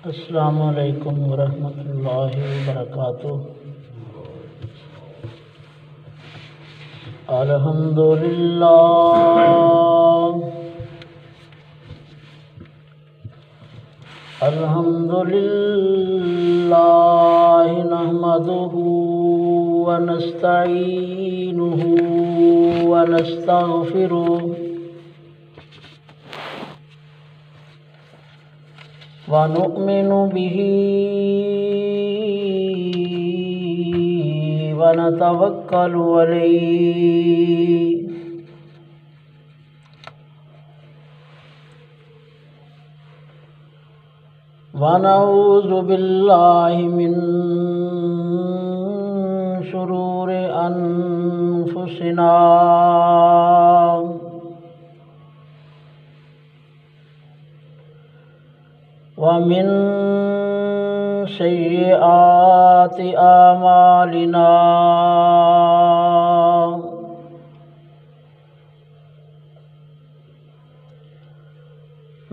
السلام علیکم ورحمۃ اللہ وبرکاتہ۔ الحمدللہ نحمدہ ونستعینہ ونستغفرہ ونؤمن به ونتوکل علیہ ونعوذ باللہ من شرور انفسنا ومن سیئات اعمالنا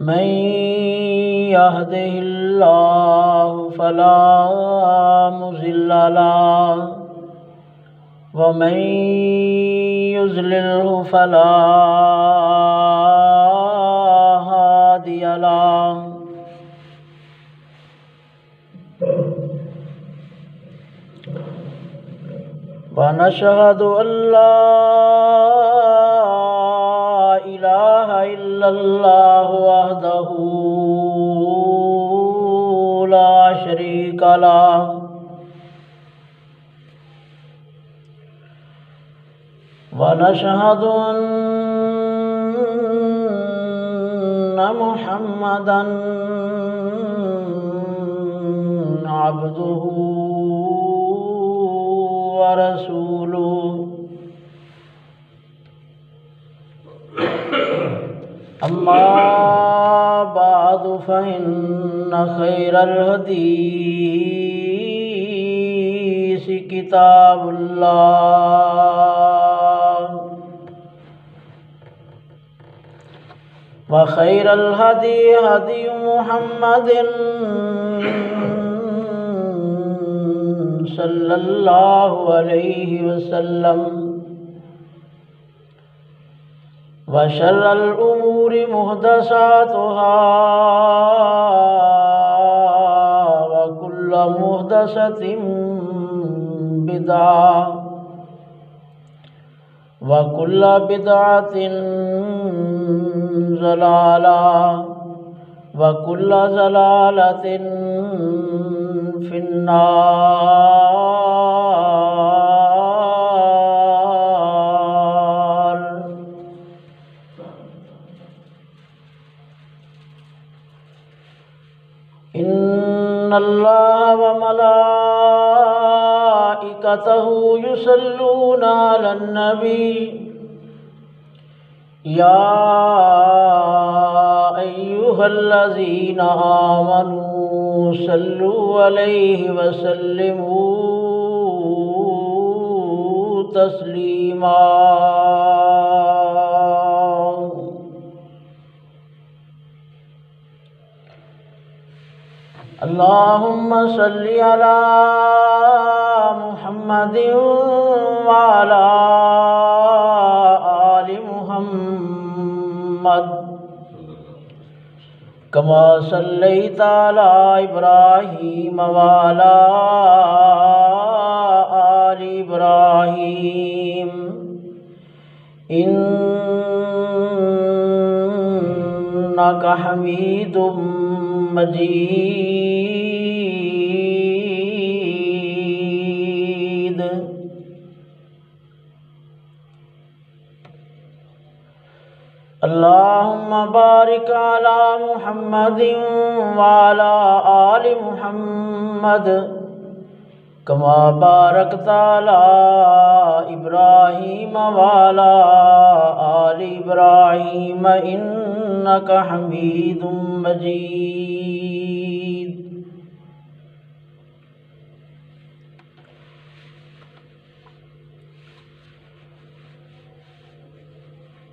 من يهده الله فلا مضل له ومن يضلله فلا هادي له ونشهد أن لا إله إلا الله وحده لا شريك له ونشهد أن محمدًا عبده ورسوله أما بعد فإن خير الحديث كتاب الله وخير الهدي هدي محمد صلى الله عليه وسلم وشر الأمور محدثاتها وكل محدثة بدعة وكل بدعة ضلالة وكل ضلالة في النار۔ إن الله وملائكته يصلون على النبي يا أيها الذين آمنوا صلوا عليه وسلموا تسليما۔ اللهم صل على محمد وعلى آل محمد كما صليت على إبراهيم وعلى آل إبراهيم إنك حميد مجيد۔ اللهم بارك على محمد وعلى آل محمد كما باركت على إبراهيم وعلى آل إبراهيم إنك حميد مجيد۔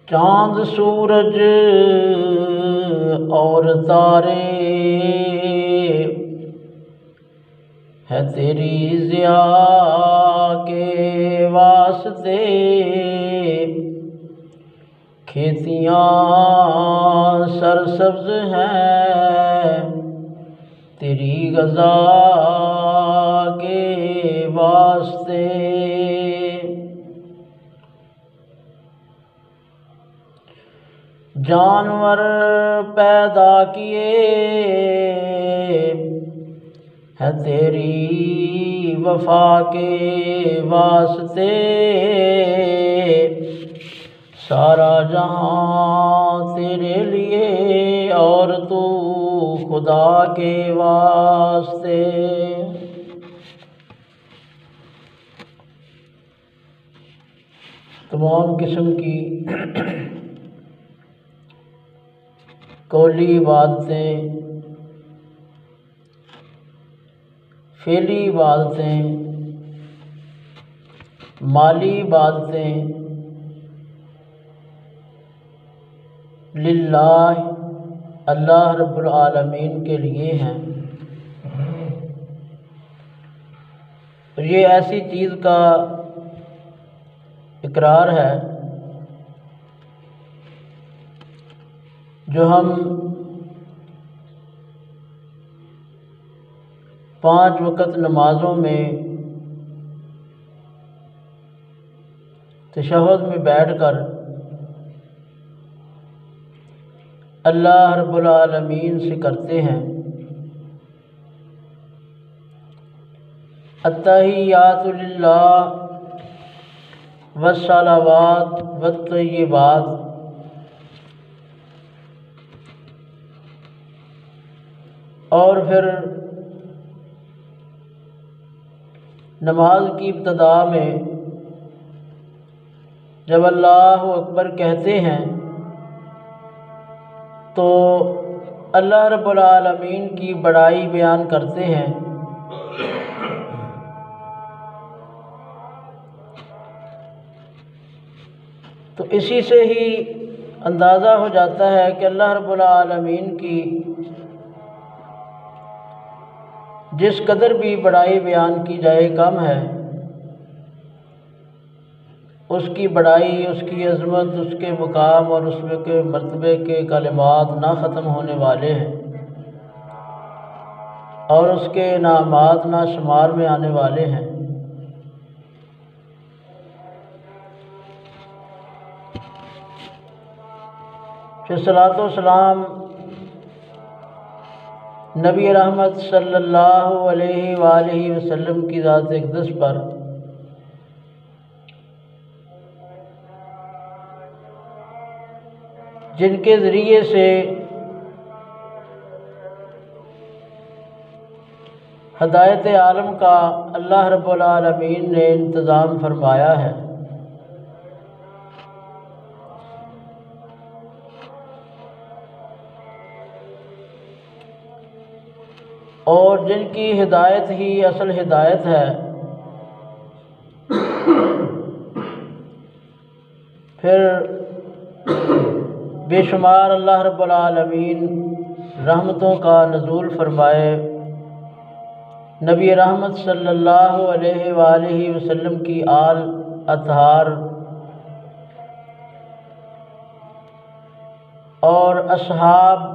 چاند سورج اور تارے ہے تیری ضیا کے واسطے، کھیتیاں سرسبز ہیں تیری غذا کے واسطے۔ جانور پیدا کیے ہے تیری وفا کے واسطے، سارا جہاں تیرے لیے اور تو خدا کے واسطے۔ تمام قسم کی قولی عبادتیں، فعلی عبادتیں، مالی عبادتیں للہ اللہ رب العالمین کے لیے ہیں۔ یہ ایسی چیز کا اقرار ہے جو ہم 5 وقت نمازوں میں تشہد میں بیٹھ کر اللہ رب العالمین سے کرتے ہیں۔ التحیات للہ والصلوات والطیبات، اور پھر نماز کی ابتدا میں جب اللہ اکبر کہتے ہیں تو اللہ رب العالمین کی بڑائی بیان کرتے ہیں۔ تو اسی سے ہی اندازہ ہو جاتا ہے کہ اللہ رب العالمین کی جس قدر بھی بڑائی بیان کی جائے کم ہے، اس کی بڑائی، اس کی عظمت، اس کے مقام اور اس کے مرتبے کے کلمات نہ ختم ہونے والے ہیں، اور اس کے انعامات نہ شمار میں آنے والے ہیں۔ کہ صلاۃ و سلام نبی رحمت صلی اللہ علیہ وآلہ وسلم کی ذات اقدس پر، جن کے ذریعے سے ہدایت عالم کا اللہ رب العالمین نے انتظام فرمایا ہے، اور جن کی ہدایت ہی اصل ہدایت ہے، پھر بے شمار اللہ رب العالمین رحمتوں کا نزول فرمائے، نبی رحمت صلی اللہ علیہ وآلہ وسلم کی آل اطہار اور اصحاب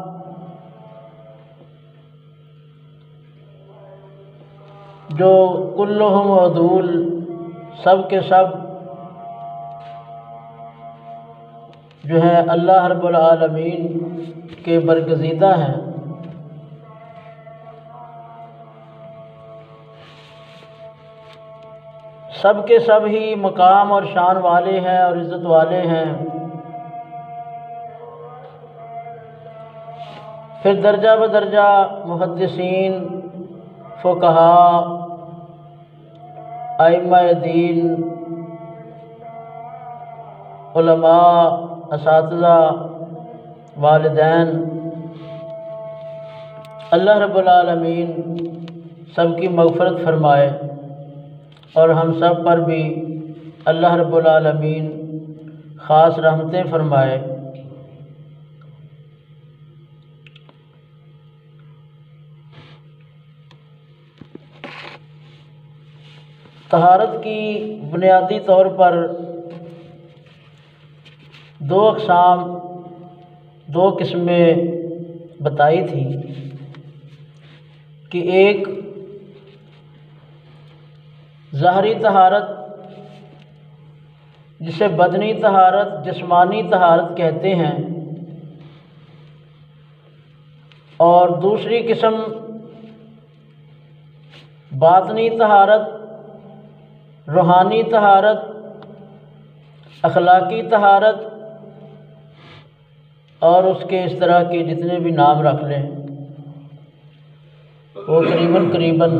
جو کلہم عدول، سب کے سب جو ہیں اللہ رب العالمین کے برگزیدہ ہیں۔ سب کے سب ہی مقام اور شان والے ہیں اور عزت والے ہیں۔ پھر درجہ بدرجہ محدثین، فقہاء، ائمہ دین، علماء، اساتذہ، والدین، اللہ رب العالمین سب کی مغفرت فرمائے، اور ہم سب پر بھی اللہ رب العالمین خاص رحمتیں فرمائے۔ طہارت کی بنیادی طور پر دو اقسام، دو قسمیں بتائی تھی کہ ایک ظاہری طہارت جسے بدنی طہارت، جسمانی طہارت کہتے ہیں، اور دوسری قسم باطنی طہارت، روحانی طہارت، اخلاقی طہارت، اور اس کے اس طرح کے جتنے بھی نام رکھ لیں وہ قریباً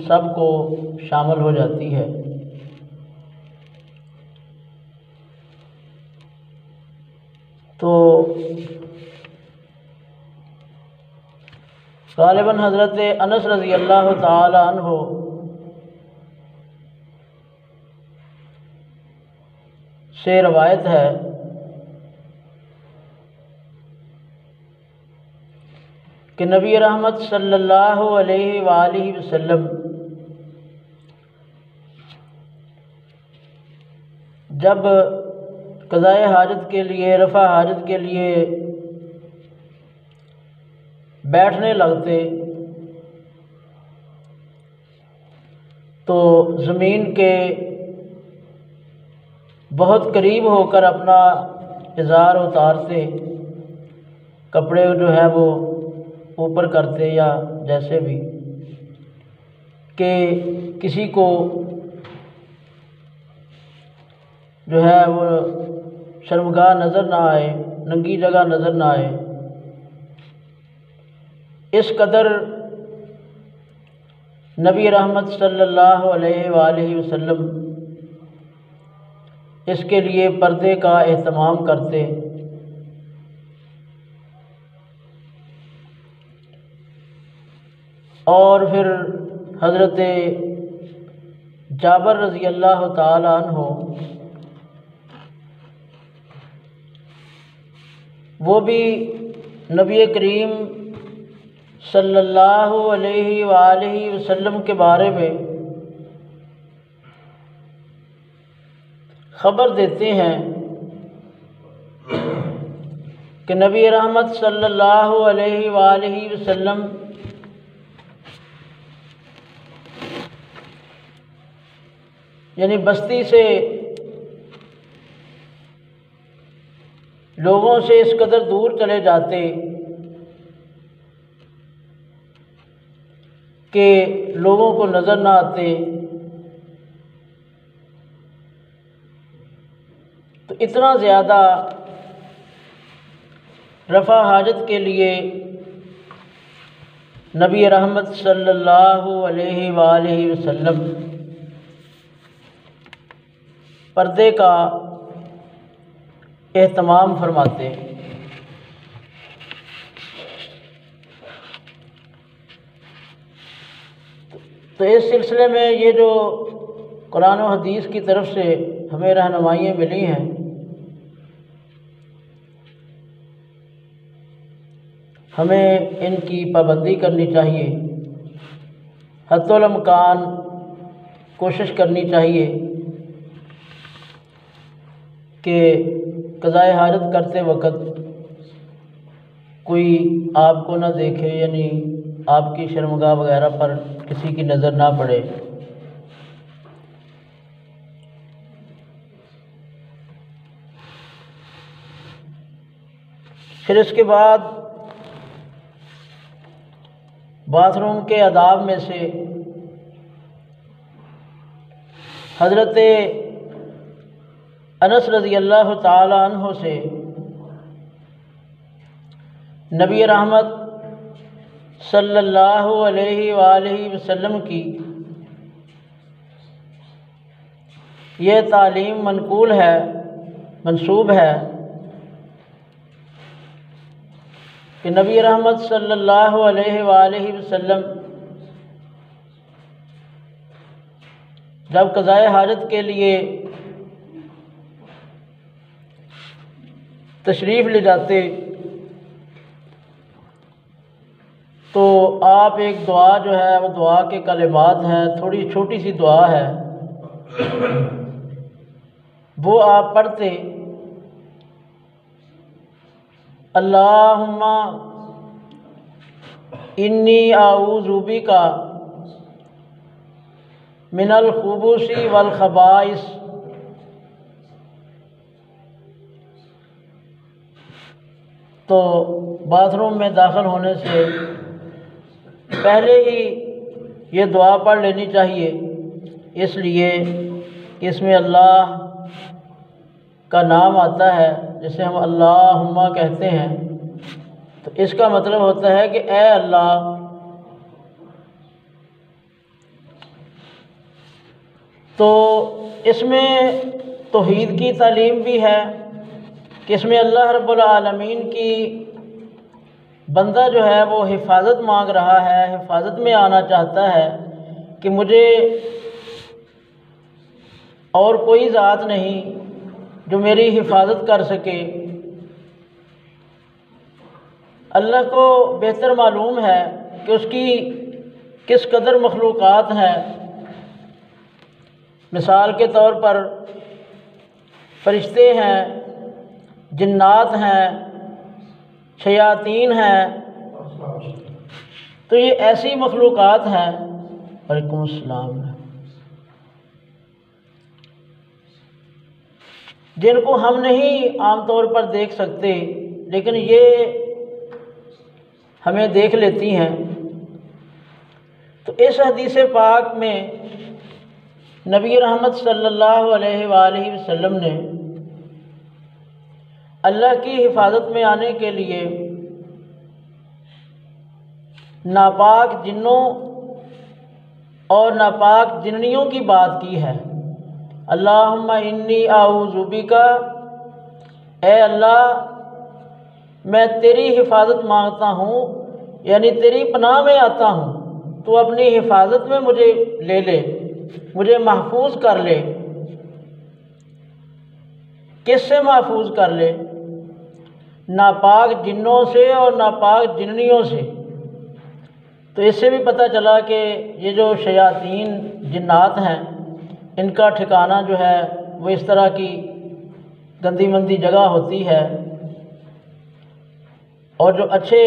سب کو شامل ہو جاتی ہے۔ تو غالباً حضرت انس رضی اللہ تعالی عنہ سے روایت ہے کہ نبی رحمت صلی اللہ علیہ وآلہ وسلم جب قضاء حاجت کے لیے، رفع حاجت کے لیے بیٹھنے لگتے تو زمین کے بہت قریب ہو کر اپنا ازار اتارتے، کپڑے جو ہے وہ اوپر کرتے، یا جیسے بھی کہ کسی کو جو ہے وہ شرمگاہ نظر نہ آئے، ننگی جگہ نظر نہ آئے۔ اس قدر نبی رحمت صلی اللہ علیہ وآلہ وسلم اس کے لیے پردے کا اہتمام کرتے۔ اور پھر حضرت جابر رضی اللہ تعالی عنہ وہ بھی نبی کریم صلی اللہ علیہ وآلہ وسلم کے بارے میں خبر دیتے ہیں کہ نبی رحمت صلی اللہ علیہ وآلہ وسلم یعنی بستی سے، لوگوں سے اس قدر دور چلے جاتے کہ لوگوں کو نظر نہ آتے۔ تو اتنا زیادہ رفع حاجت کے لیے نبی رحمت صلی اللہ علیہ وآلہ وسلم پردے کا اہتمام فرماتے۔ تو اس سلسلے میں یہ جو قرآن و حدیث کی طرف سے ہمیں رہنمائیاں ملی ہیں، ہمیں ان کی پابندی کرنی چاہیے، حتی الامکان کوشش کرنی چاہیے کہ قضاء حاجت کرتے وقت کوئی آپ کو نہ دیکھے، یعنی آپ کی شرمگاہ وغیرہ پر کسی کی نظر نہ پڑے۔ پھر اس کے بعد باتھ روم کے آداب میں سے حضرت انس رضی اللہ تعالی عنہ سے نبی رحمت صلی اللہ علیہ وآلہ وسلم کی یہ تعلیم منقول ہے، منسوب ہے کہ نبی رحمت صلی اللہ علیہ وآلہ وسلم جب قضاء حاجت کے لیے تشریف لے جاتے تو آپ ایک دعا جو ہے وہ دعا کے کلمات ہیں، تھوڑی چھوٹی سی دعا ہے وہ آپ پڑھتے اللہم انی اعوذ بک من الخبث والخبائث، تو باتھ روم میں داخل ہونے سے پہلے ہی یہ دعا پڑھ لینی چاہیے، اس لیے کہ اس میں اللہ کا نام آتا ہے جسے ہم اللہم کہتے ہیں، تو اس کا مطلب ہوتا ہے کہ اے اللہ، تو اس میں توحید کی تعلیم بھی ہے کہ اس میں اللہ رب العالمین کی بندہ جو ہے وہ حفاظت مانگ رہا ہے، حفاظت میں آنا چاہتا ہے کہ مجھے اور کوئی ذات نہیں جو میری حفاظت کر سکے۔ اللہ کو بہتر معلوم ہے کہ اس کی کس قدر مخلوقات ہیں۔ مثال کے طور پر فرشتے ہیں، جنات ہیں، شیاطین ہیں، تو یہ ایسی مخلوقات ہیں، وعلیکم السلام، جن کو ہم نہیں عام طور پر دیکھ سکتے لیکن یہ ہمیں دیکھ لیتی ہیں۔ تو اس حدیث پاک میں نبی رحمت صلی اللہ علیہ وآلہ وسلم نے اللہ کی حفاظت میں آنے کے لیے ناپاک جنوں اور ناپاک جننیوں کی بات کی ہے۔ اللہم انی اعوذ بک، اے اللہ میں تیری حفاظت مانگتا ہوں، یعنی تیری پناہ میں آتا ہوں، تو اپنی حفاظت میں مجھے لے لے، مجھے محفوظ کر لے۔ کس سے محفوظ کر لے؟ ناپاک جنوں سے اور ناپاک جننیوں سے۔ تو اس سے بھی پتہ چلا کہ یہ جو شیاطین جنات ہیں، ان کا ٹھکانہ جو ہے وہ اس طرح کی گندی مندی جگہ ہوتی ہے، اور جو اچھے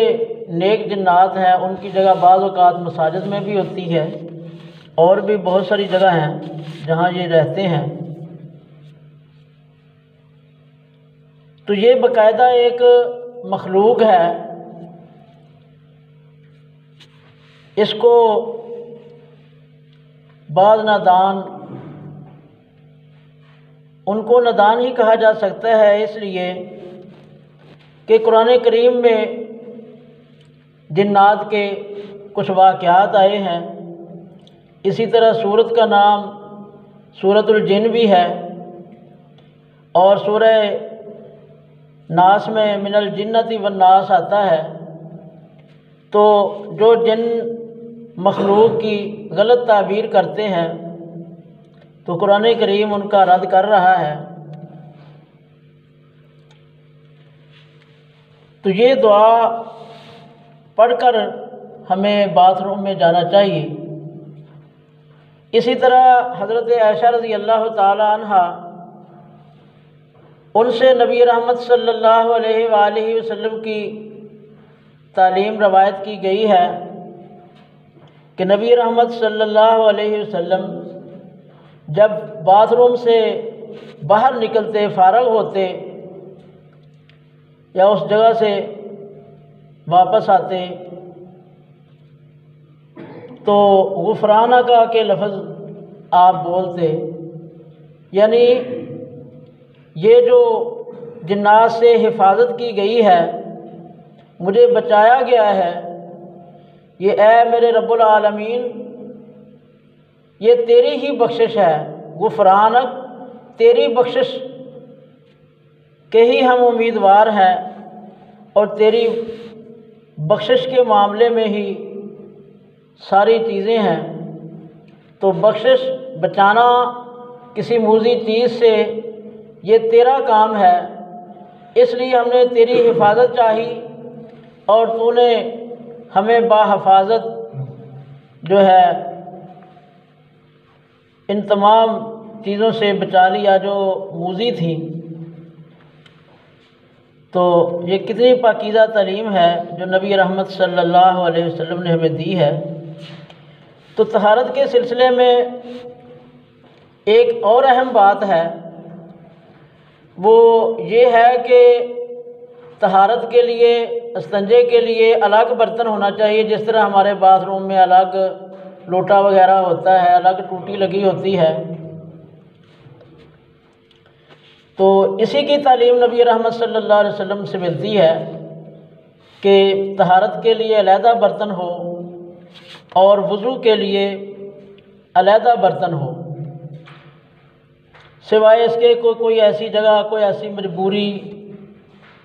نیک جنات ہیں ان کی جگہ بعض اوقات مساجد میں بھی ہوتی ہے، اور بھی بہت ساری جگہ ہیں جہاں یہ رہتے ہیں۔ تو یہ باقاعدہ ایک مخلوق ہے، اس کو بعض نادان، ان کو نادان ہی کہا جا سکتا ہے، اس لیے کہ قرآن کریم میں جنات کے کچھ واقعات آئے ہیں۔ اسی طرح سورت کا نام سورۃ الجن بھی ہے، اور سورہ ناس میں من الجنۃ والناس آتا ہے۔ تو جو جن مخلوق کی غلط تعبیر کرتے ہیں تو قرآن کریم ان کا رد کر رہا ہے۔ تو یہ دعا پڑھ کر ہمیں باتھ روم میں جانا چاہیے۔ اسی طرح حضرت عائشہ رضی اللہ تعالی عنہ، ان سے نبی رحمت صلی اللہ علیہ وآلہ وسلم کی تعلیم روایت کی گئی ہے کہ نبی رحمت صلی اللہ علیہ وسلم جب باتھ روم سے باہر نکلتے، فارغ ہوتے یا اس جگہ سے واپس آتے تو غفرانک کے لفظ آپ بولتے، یعنی یہ جو جنات سے حفاظت کی گئی ہے، مجھے بچایا گیا ہے، یہ اے میرے رب العالمین یہ تیری ہی بخشش ہے، غفرانک، تیری بخشش کے ہی ہم امیدوار ہیں، اور تیری بخشش کے معاملے میں ہی ساری چیزیں ہیں۔ تو بخشش، بچانا کسی موذی چیز سے، یہ تیرا کام ہے، اس لیے ہم نے تیری حفاظت چاہی، اور تو نے ہمیں باحفاظت جو ہے ان تمام چیزوں سے بچا لیا جو موذی تھیں، تو یہ کتنی پاکیزہ تعلیم ہے جو نبی رحمت صلی اللہ علیہ وسلم نے ہمیں دی ہے۔ تو طہارت کے سلسلے میں ایک اور اہم بات ہے، وہ یہ ہے کہ طہارت کے لیے، استنجے کے لیے الگ برتن ہونا چاہیے، جس طرح ہمارے باتھ روم میں الگ لوٹا وغیرہ ہوتا ہے، الگ ٹوٹی لگی ہوتی ہے۔ تو اسی کی تعلیم نبی رحمت صلی اللہ علیہ وسلم سے ملتی ہے کہ طہارت کے لیے علیحدہ برتن ہو اور وضو کے لیے علیحدہ برتن ہو، سوائے اس کے کوئی ایسی جگہ، کوئی ایسی مجبوری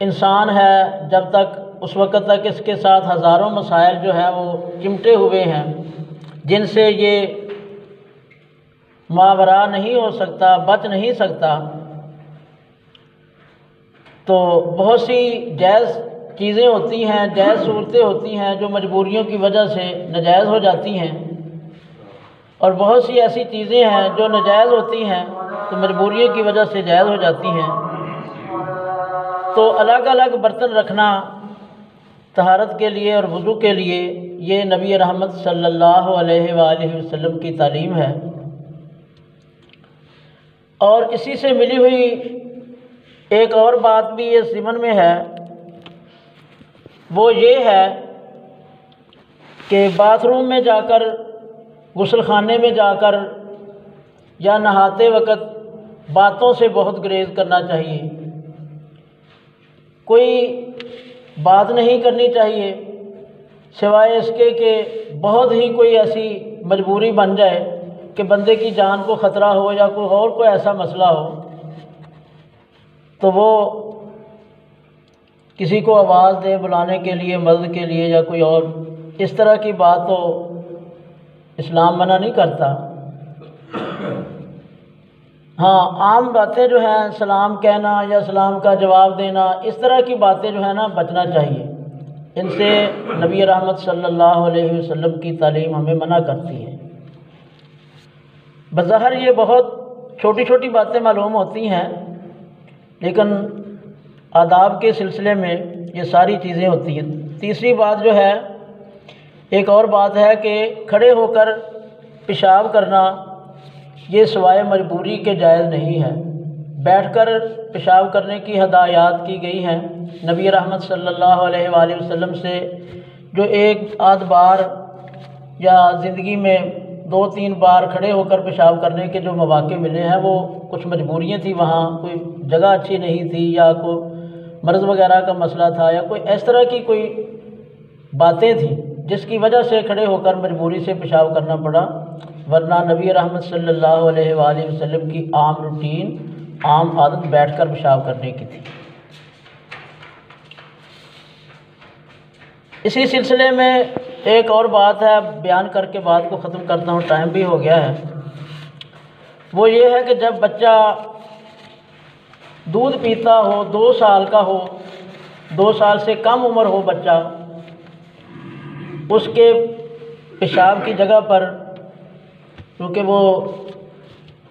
انسان ہے، جب تک اس وقت تک اس کے ساتھ ہزاروں مسائل جو ہیں وہ چمٹے ہوئے ہیں، جن سے یہ ماورا نہیں ہو سکتا، بچ نہیں سکتا، تو بہت سی جائز چیزیں ہوتی ہیں، جائز صورتیں ہوتی ہیں جو مجبوریوں کی وجہ سے ناجائز ہو جاتی ہیں، اور بہت سی ایسی چیزیں ہیں جو ناجائز ہوتی ہیں تو مجبوریوں کی وجہ سے جائز ہو جاتی ہیں۔ تو الگ الگ برتن رکھنا طہارت کے لیے اور وضو کے لیے، یہ نبی رحمت صلی اللہ علیہ وآلہ وسلم کی تعلیم ہے۔ اور اسی سے ملی ہوئی ایک اور بات بھی اس ضمن میں ہے، وہ یہ ہے کہ باتھ روم میں جا کر، غسل خانے میں جا کر یا نہاتے وقت باتوں سے بہت گریز کرنا چاہیے۔ کوئی بات نہیں کرنی چاہیے سوائے اس کے کہ بہت ہی کوئی ایسی مجبوری بن جائے کہ بندے کی جان کو خطرہ ہو یا کوئی ایسا مسئلہ ہو، تو وہ کسی کو آواز دے بلانے کے لیے، مدد کے لیے، یا کوئی اور اس طرح کی بات تو اسلام منع نہیں کرتا۔ ہاں، عام باتیں جو ہیں، سلام کہنا یا سلام کا جواب دینا، اس طرح کی باتیں جو ہیں نا بچنا چاہیے، ان سے نبی رحمت صلی اللہ علیہ وسلم کی تعلیم ہمیں منع کرتی ہے۔ بظاہر یہ بہت چھوٹی چھوٹی باتیں معلوم ہوتی ہیں، لیکن آداب کے سلسلے میں یہ ساری چیزیں ہوتی ہیں۔ تیسری بات جو ہے، ایک اور بات ہے کہ کھڑے ہو کر پیشاب کرنا یہ سوائے مجبوری کے جائز نہیں ہے۔ بیٹھ کر پیشاب کرنے کی ہدایات کی گئی ہیں نبی رحمت صلی اللہ علیہ وآلہ وسلم سے۔ جو ایک آدھ بار یا زندگی میں 2-3 بار کھڑے ہو کر پیشاب کرنے کے جو مواقع ملے ہیں، وہ کچھ مجبوریاں تھیں، وہاں کوئی جگہ اچھی نہیں تھی، یا کوئی مرض وغیرہ کا مسئلہ تھا، یا کوئی اس طرح کی کوئی باتیں تھیں جس کی وجہ سے کھڑے ہو کر مجبوری سے پیشاب کرنا پڑا، ورنہ نبی رحمت صلی اللہ علیہ وآلہ وسلم کی عام روٹین، عام عادت بیٹھ کر پیشاب کرنے کی تھی۔ اسی سلسلے میں ایک اور بات ہے، بیان کر کے بات کو ختم کرتا ہوں، ٹائم بھی ہو گیا ہے۔ وہ یہ ہے کہ جب بچہ دودھ پیتا ہو، 2 سال کا ہو، 2 سال سے کم عمر ہو بچہ، اس کے پیشاب کی جگہ پر، کیونکہ وہ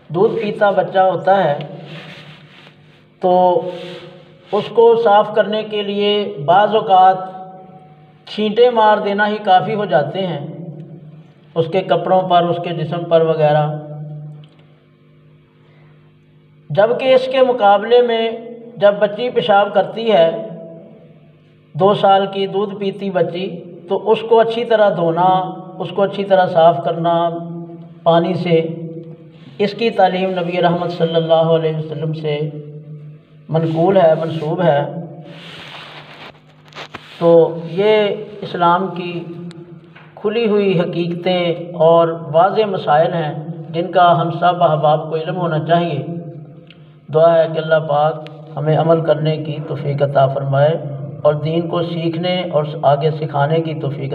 دودھ پیتا بچہ ہوتا ہے، تو اس کو صاف کرنے کے لیے بعض اوقات چھینٹے مار دینا ہی کافی ہو جاتے ہیں، اس کے کپڑوں پر، اس کے جسم پر وغیرہ، جبکہ اس کے مقابلے میں جب بچی پیشاب کرتی ہے، 2 سال کی دودھ پیتی بچی، تو اس کو اچھی طرح دھونا، اس کو اچھی طرح صاف کرنا پانی سے، اس کی تعلیم نبی رحمت صلی اللہ علیہ وسلم سے منقول ہے، منسوب ہے۔ تو یہ اسلام کی کھلی ہوئی حقیقتیں اور واضح مسائل ہیں جن کا ہم سب احباب کو علم ہونا چاہیے۔ دعا ہے کہ اللہ پاک ہمیں عمل کرنے کی توفیق عطا فرمائے اور دین کو سیکھنے اور آگے سکھانے کی توفیق